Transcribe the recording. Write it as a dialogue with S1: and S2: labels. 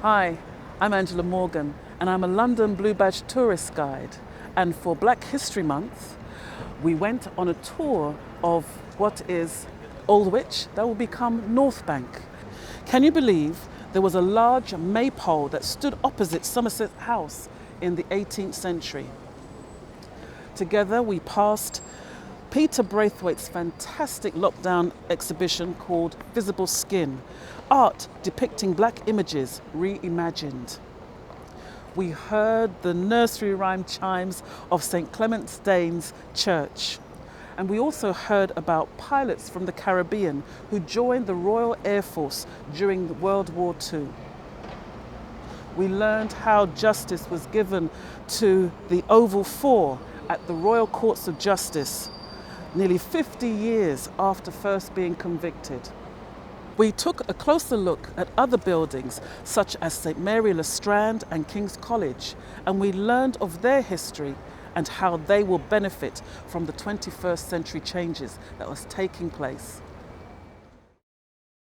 S1: Hi, I'm Angela Morgan and I'm a London Blue Badge tourist guide. And for Black History Month, we went on a tour of what is Aldwych that will become North Bank. Can you believe there was a large maypole that stood opposite Somerset House in the 18th century? Together we passed Peter Braithwaite's fantastic lockdown exhibition called Visible Skin, art depicting black images reimagined. We heard the nursery rhyme chimes of St. Clement Danes church. And we also heard about pilots from the Caribbean who joined the Royal Air Force during World War II. We learned how justice was given to the Oval Four at the Royal Courts of Justice, nearly 50 years after first being convicted. We took a closer look at other buildings such as St. Mary le Strand and King's College, and we learned of their history and how they will benefit from the 21st century changes that was taking place.